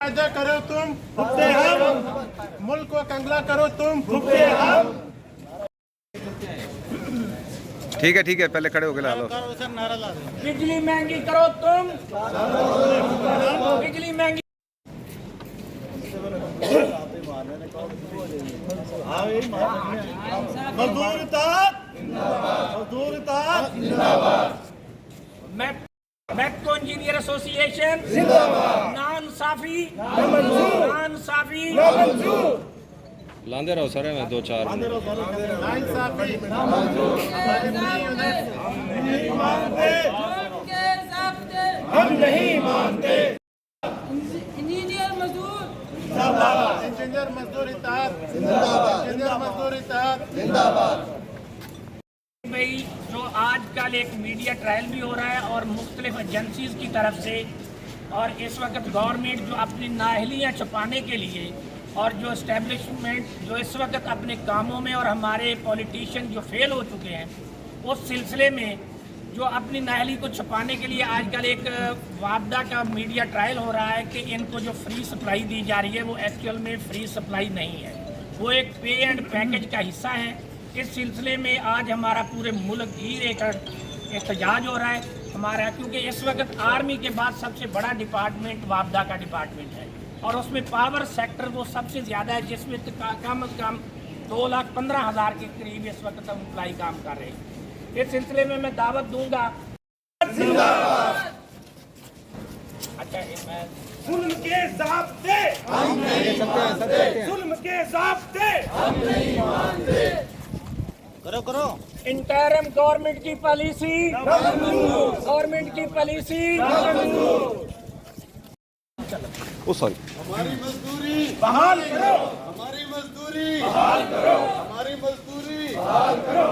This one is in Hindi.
राजा करो तुम, भुगते हम। मुल्क को कंगला करो तुम, भुगते हम। ठीक है, पहले खड़े होकर ला लो। बिजली महंगी करो तुम, बिजली महंगी। मजदूर इत्तेहाद, मजदूर इत्तेहाद जिंदाबाद। मेट्रो इंजीनियर एसोसिएशन नाइंसाफी, नाइंसाफी। लांदे रहो सर, मैं 2-4 नाइंसाफी हम नहीं मानते। इंजीनियर मजदूर जिंदाबाद, इंजीनियर मजदूर इत्तेहाद जिंदाबाद, इंजीनियर मजदूर इत्तेहाद जिंदाबाद। भाई जो आजकल एक मीडिया ट्रायल भी हो रहा है और मुख्तलिफ एजेंसीज की तरफ से, और इस वक्त गवर्नमेंट जो अपनी नाअहलियाँ छुपाने के लिए और जो इस्टेब्लिशमेंट जो इस वक्त अपने कामों में और हमारे पॉलिटिशियन जो फेल हो चुके हैं, उस सिलसिले में जो अपनी नाअहली को छुपाने के लिए आजकल एक वादा का मीडिया ट्रायल हो रहा है कि इनको जो फ्री सप्लाई दी जा रही है वो एक्चुअल में फ्री सप्लाई नहीं है, वो एक पे एंड पैकेज का हिस्सा है। इस सिलसिले में आज हमारा पूरे मुल्क ही एक एहतजाज हो रहा है हमारा, क्योंकि इस वक्त आर्मी के बाद सबसे बड़ा डिपार्टमेंट वापदा का डिपार्टमेंट है और उसमें पावर सेक्टर वो सबसे ज़्यादा है, जिसमें कम अज़ कम 2,15,000 के करीब इस वक्त एम्प्लाई काम कर रहे हैं। इस सिलसिले में मैं दावत दूंगा। अच्छा, मैं जुल्म के ज़ाब्ते हम नहीं मानते, जुल्म के ज़ाब्ते हम नहीं मानते। करो इंटरिम गवर्नमेंट की पॉलिसी, गवर्नमेंट की पॉलिसी। ओ सॉरी, हमारी मजदूरी बहाल करो, हमारी मजदूरी बहाल करो, हमारी मजदूरी बहाल करो।